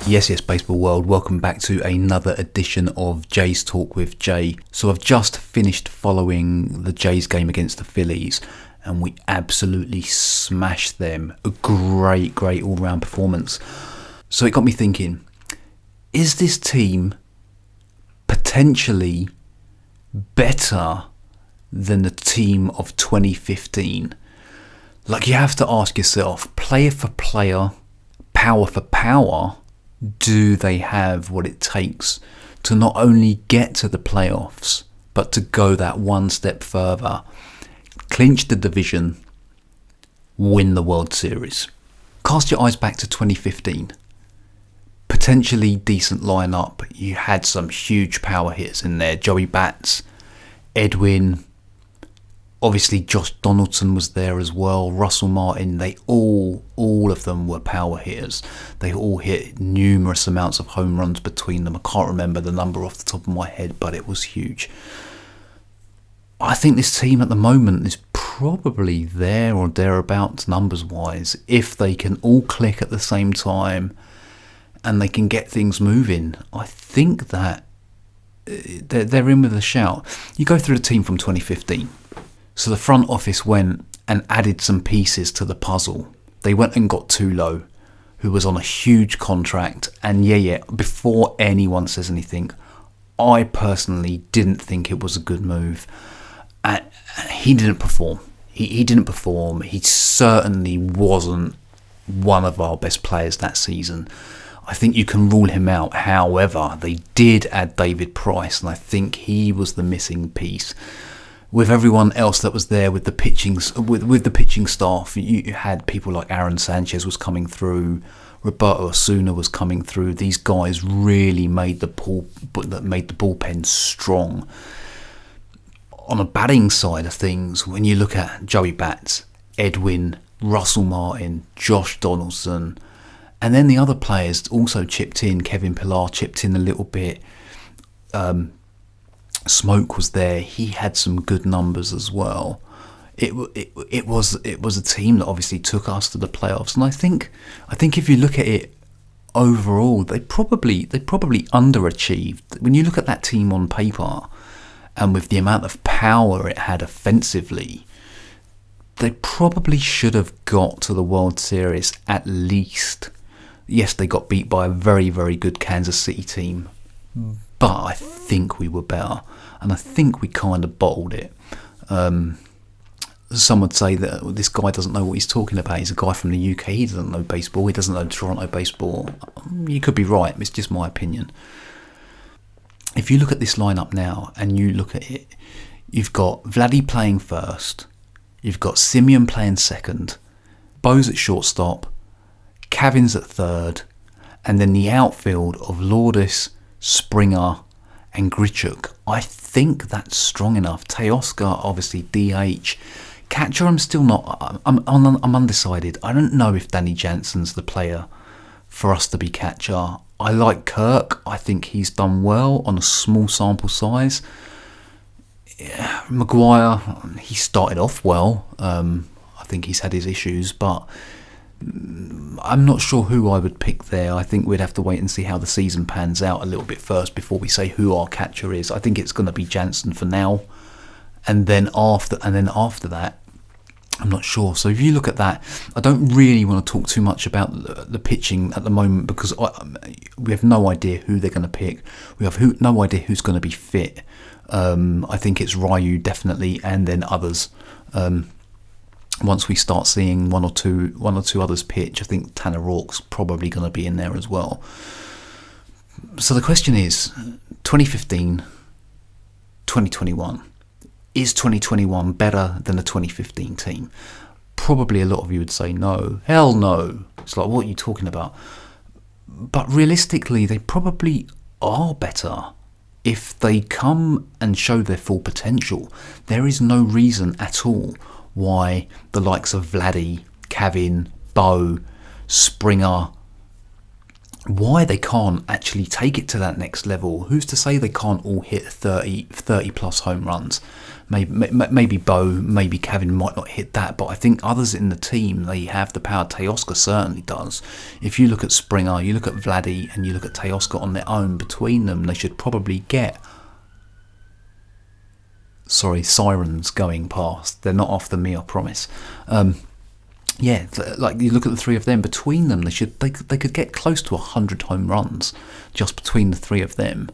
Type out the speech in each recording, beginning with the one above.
Yes, baseball world, welcome back to another edition of Jay's Talk with Jay. So I've just finished following the Jays game against the Phillies and we absolutely smashed them. A great all-round performance. So it got me thinking, is this team potentially better than the team of 2015? Like, you have to ask yourself, player for player, power for power, do they have what it takes to not only get to the playoffs, but to go that one step further, clinch the division, win the World Series? Cast your eyes back to 2015. Potentially decent lineup. You had some huge power hitters in there. Joey Bats, Edwin, obviously Josh Donaldson was there as well. Russell Martin. They all of them were power hitters. They all hit numerous amounts of home runs between them. I can't remember the number off the top of my head, but it was huge. I think this team at the moment is probably there or thereabouts numbers wise, if they can all click at the same time and they can get things moving. I think that they're in with a shout. You go through the team from 2015. So the front office went and added some pieces to the puzzle. They went and got Tulo, who was on a huge contract. And before anyone says anything, I personally didn't think it was a good move. And he didn't perform. He didn't perform. He certainly wasn't one of our best players that season. I think you can rule him out. However, they did add David Price, and I think he was the missing piece. With everyone else that was there with the pitching staff, you had people like Aaron Sanchez was coming through, Roberto Osuna was coming through. These guys really made the bullpen strong. On the batting side of things, when you look at Joey Bats, Edwin, Russell Martin, Josh Donaldson, and then the other players also chipped in. Kevin Pillar chipped in a little bit. Smoke was there. He had some good numbers as well. It was a team that obviously took us to the playoffs, and I think if you look at it overall, they probably underachieved. When you look at that team on paper, and with the amount of power it had offensively, they probably should have got to the World Series at least. Yes, they got beat by a very, very good Kansas City team, but I think we were better, and I think we kind of bottled it. Some would say that this guy doesn't know what he's talking about. He's a guy from the UK. He doesn't know baseball. He doesn't know Toronto baseball. You could be right. It's just my opinion. If you look at this lineup now and you look at it, you've got Vladdy playing first. You've got Simeon playing second. Bose at shortstop. Cavins at third. And then the outfield of Lourdes, Springer and Grichuk. I think that's strong enough. Teoscar, obviously DH. Catcher, I'm still not. I'm undecided. I don't know if Danny Jansen's the player for us to be catcher. I like Kirk. I think he's done well on a small sample size. Maguire, he started off well. I think he's had his issues, but I'm not sure who I would pick there. I think we'd have to wait and see how the season pans out a little bit first before we say who our catcher is. I think it's going to be Jansen for now, and then after that, I'm not sure. So if you look at that, I don't really want to talk too much about the pitching at the moment because we have no idea who they're going to pick. We have no idea who's going to be fit. I think it's Ryu definitely, and then others. Once we start seeing one or two others pitch, I think Tanner Rourke's probably going to be in there as well. So the question is, 2015, 2021. Is 2021 better than the 2015 team? Probably a lot of you would say no. Hell no. It's like, what are you talking about? But realistically, they probably are better. If they come and show their full potential, there is no reason at all why the likes of Vladdy, Kavin, Bo, Springer, why they can't actually take it to that next level. Who's to say they can't all hit 30 plus home runs? Maybe Bo, maybe Kevin might not hit that, but I think others in the team, they have the power. Teoscar certainly does. If you look at Springer, you look at Vladdy, and you look at Teoscar on their own, between them, they should probably get... Sorry, sirens going past. They're not after me, I promise. Yeah, like you look at the three of them, between them, they could get close to 100 home runs just between the three of them.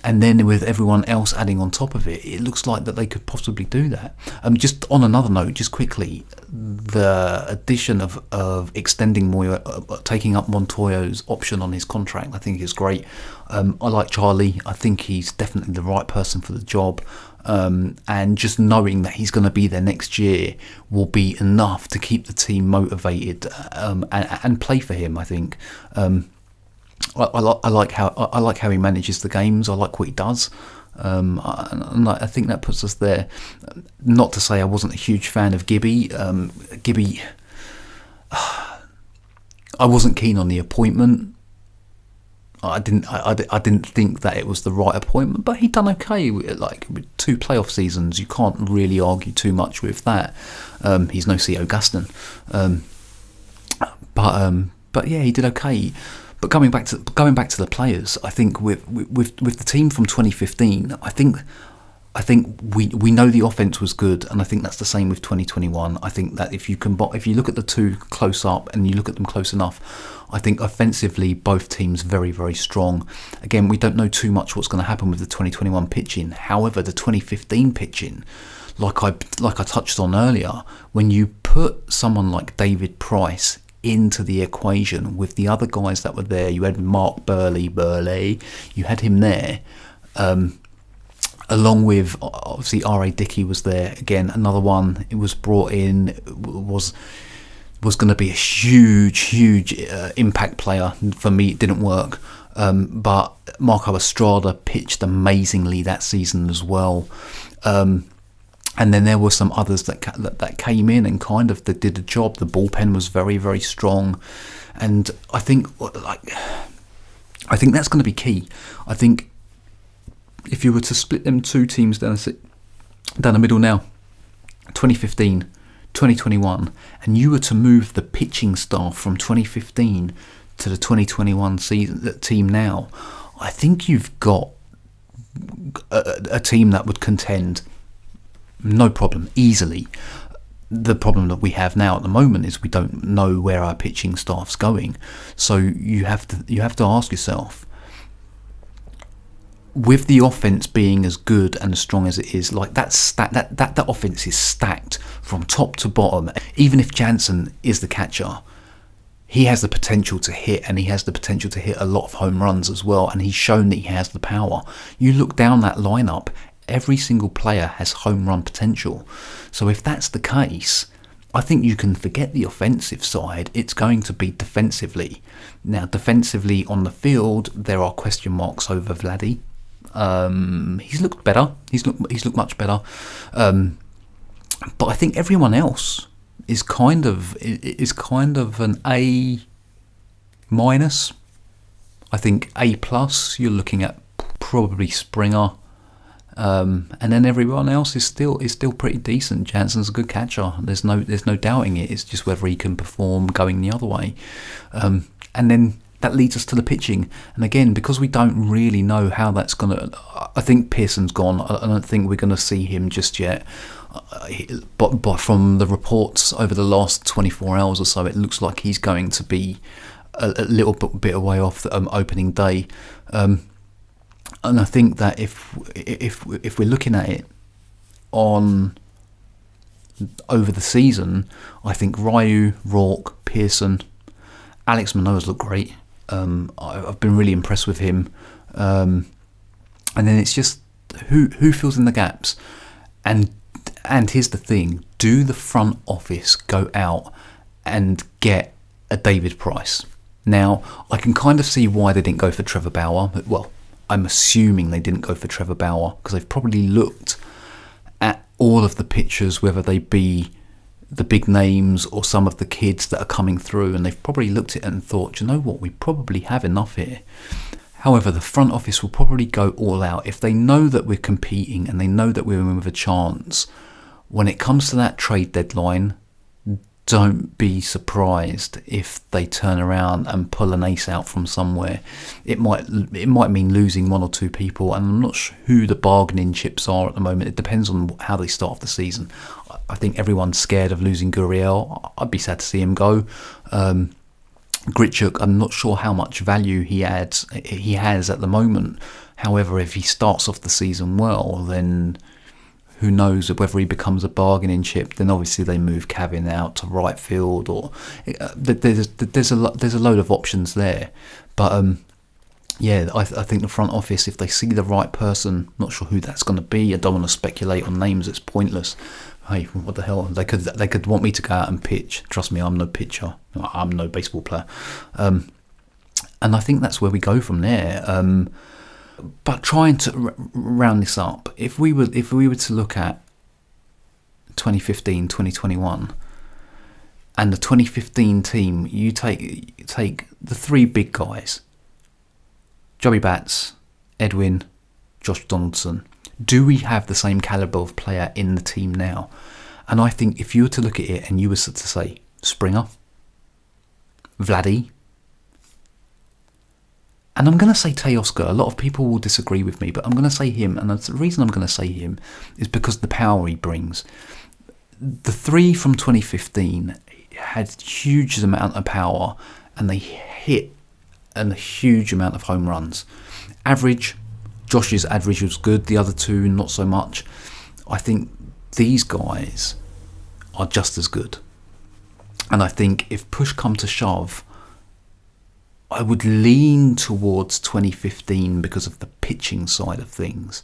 And then with everyone else adding on top of it, it looks like that they could possibly do that. Just on another note, just quickly, the addition of extending taking up Montoya's option on his contract, I think is great. I like Charlie. I think he's definitely the right person for the job. And just knowing that he's going to be there next year will be enough to keep the team motivated and play for him. I think I like how he manages the games. I like what he does. And I think that puts us there. Not to say I wasn't a huge fan of Gibby. Gibby, I wasn't keen on the appointment. I didn't think that it was the right appointment, but he'd done okay. Like with 2 playoff seasons, you can't really argue too much with that. He's no C.O. Gaston, but yeah, he did okay. But going back to the players, I think with the team from 2015, I think we know the offense was good, and I think that's the same with 2021. I think that if you look at the two close up and you look at them close enough, I think offensively both teams very, very strong. Again, we don't know too much what's going to happen with the 2021 pitching. However, the 2015 pitching, like I touched on earlier, when you put someone like David Price into the equation with the other guys that were there, you had Mark Burley, you had him there. Along with, obviously, R.A. Dickey was there. Again, another one. It was brought in, was going to be a huge impact player. For me, it didn't work. But Marco Estrada pitched amazingly that season as well. And then there were some others that came in and kind of did the job. The bullpen was very, very strong. And I think that's going to be key. I think if you were to split them two teams down the middle now, 2015, 2021, and you were to move the pitching staff from 2015 to the 2021 team now, I think you've got a team that would contend, no problem, easily. The problem that we have now at the moment is we don't know where our pitching staff's going. So you have to ask yourself, with the offense being as good and as strong as it is, like that offense is stacked from top to bottom. Even if Jansen is the catcher, he has the potential to hit, and he has the potential to hit a lot of home runs as well, and he's shown that he has the power. You look down that lineup, every single player has home run potential. So if that's the case, I think you can forget the offensive side. It's going to be defensively. Now, defensively on the field, there are question marks over Vladdy. He's looked better. He's looked much better. But I think everyone else is kind of an A minus. I think A plus. You're looking at probably Springer, and then everyone else is still pretty decent. Jansen's a good catcher. There's no doubting it. It's just whether he can perform going the other way, and then that leads us to the pitching. And again, because we don't really know how that's going to... I think Pearson's gone. I don't think we're going to see him just yet. But from the reports over the last 24 hours or so, it looks like he's going to be a little bit away off the opening day. And I think that if we're looking at it on over the season, I think Ryu, Rourke, Pearson, Alex Manoah's looked great. I've been really impressed with him, and then it's just who fills in the gaps, and here's the thing: do the front office go out and get a David Price? Now, I can kind of see why they didn't go for Trevor Bauer. Well, I'm assuming they didn't go for Trevor Bauer because they've probably looked at all of the pitchers, whether they be the big names or some of the kids that are coming through, and they've probably looked at it and thought, you know what, we probably have enough here. However, the front office will probably go all out if they know that we're competing and they know that we're in with a chance. When it comes to that trade deadline, don't be surprised if they turn around and pull an ace out from somewhere. It might mean losing one or two people, and I'm not sure who the bargaining chips are at the moment. It depends on how they start off the season. I think everyone's scared of losing Gurriel. I'd be sad to see him go. Grichuk, I'm not sure how much value he has at the moment. However, if he starts off the season well, then who knows whether he becomes a bargaining chip. Then obviously they move Kevin out to right field, or there's a load of options there. But I think the front office, if they see the right person, not sure who that's going to be. I don't want to speculate on names. It's pointless. Hey, what the hell? They could want me to go out and pitch. Trust me, I'm no pitcher. I'm no baseball player. And I think that's where we go from there. But trying to round this up, if we were to look at 2015, 2021, and the 2015 team, you take the three big guys, Joey Bats, Edwin, Josh Donaldson. Do we have the same calibre of player in the team now? And I think if you were to look at it and you were to say Springer, Vladdy, and I'm going to say Teoscar. A lot of people will disagree with me, but I'm going to say him. And the reason I'm going to say him is because of the power he brings. The three from 2015 had huge amount of power, and they hit a huge amount of home runs. Josh's average was good. The other two, not so much. I think these guys are just as good. And I think if push come to shove, I would lean towards 2015 because of the pitching side of things.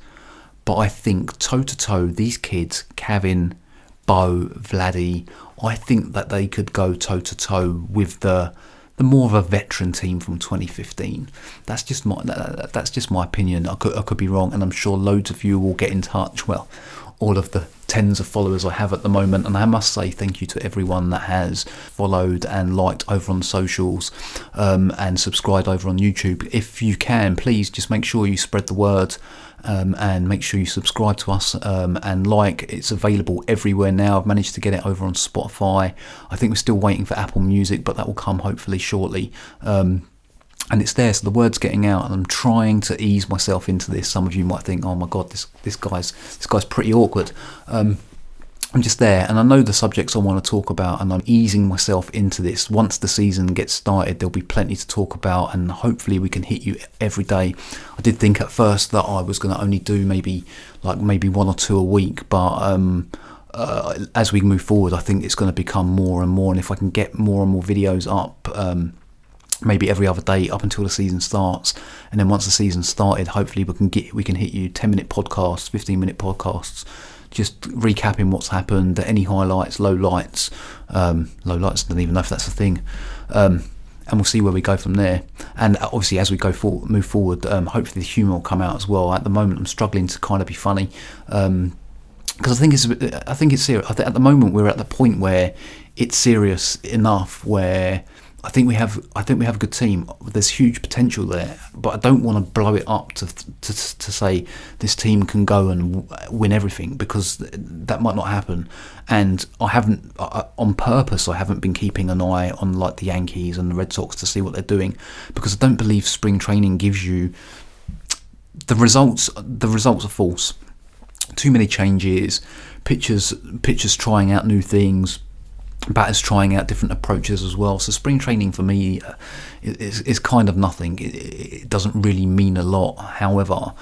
But I think toe-to-toe, these kids, Kevin, Bo, Vladdy, I think that they could go toe-to-toe with the more of a veteran team from 2015. That's just my opinion. I could be wrong, and I'm sure loads of you will get in touch. Well, all of the tens of followers I have at the moment, and I must say thank you to everyone that has followed and liked over on socials, and subscribed over on YouTube. If you can, please just make sure you spread the word, and make sure you subscribe to us, and like. It's available everywhere now. I've managed to get it over on Spotify. I think we're still waiting for Apple Music, but that will come hopefully shortly. And it's there, so the word's getting out, and I'm trying to ease myself into this. Some of you might think, oh my god, this guy's pretty awkward. I'm just there, and I know the subjects I want to talk about, and I'm easing myself into this. Once the season gets started, there'll be plenty to talk about, and hopefully we can hit you every day. I did think at first that I was going to only do maybe one or two a week, but as we move forward, I think it's going to become more and more, and if I can get more and more videos up, maybe every other day up until the season starts, and then once the season started, hopefully we can hit you 10-minute podcasts, 15-minute podcasts, just recapping what's happened, any highlights, lowlights. Lowlights, I don't even know if that's a thing, and we'll see where we go from there. And obviously, as we move forward, hopefully the humour will come out as well. At the moment, I'm struggling to kind of be funny, because I think it's serious. At the moment, we're at the point where it's serious enough where I think we have a good team. There's huge potential there, but I don't want to blow it up to say this team can go and win everything, because that might not happen. And I haven't, on purpose, I haven't been keeping an eye on like the Yankees and the Red Sox to see what they're doing, because I don't believe spring training gives you the results. The results are false. Too many changes, pitchers trying out new things, batters trying out different approaches as well. So spring training for me is kind of nothing. It doesn't really mean a lot. However,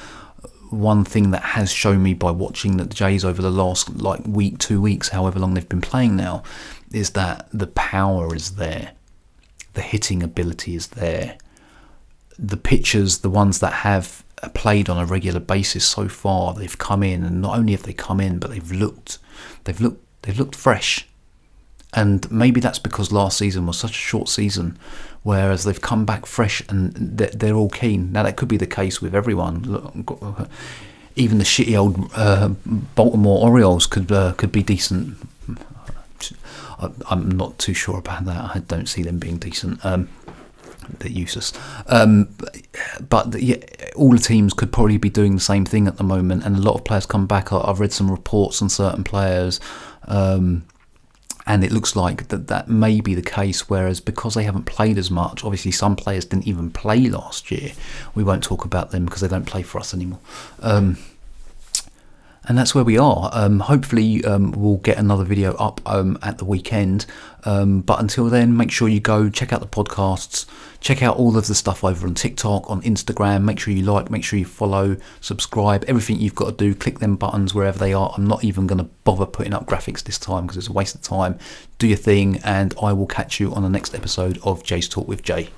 one thing that has shown me by watching the Jays over the last week, 2 weeks, however long they've been playing now, is that the power is there, the hitting ability is there. The pitchers, the ones that have played on a regular basis so far, they've come in, and not only have they come in, but they've looked fresh. And maybe that's because last season was such a short season, whereas they've come back fresh and they're all keen. Now, that could be the case with everyone. Look, even the shitty old Baltimore Orioles could be decent. I'm not too sure about that. I don't see them being decent. They're useless. But yeah, all the teams could probably be doing the same thing at the moment, and a lot of players come back. I've read some reports on certain players, and it looks like that may be the case, whereas because they haven't played as much, obviously some players didn't even play last year. We won't talk about them because they don't play for us anymore. And that's where we are. Hopefully we'll get another video up at the weekend. But until then, make sure you go check out the podcasts, check out all of the stuff over on TikTok, on Instagram. Make sure you like, make sure you follow, subscribe, everything you've got to do. Click them buttons wherever they are. I'm not even going to bother putting up graphics this time because it's a waste of time. Do your thing, and I will catch you on the next episode of Jay's Talk with Jay.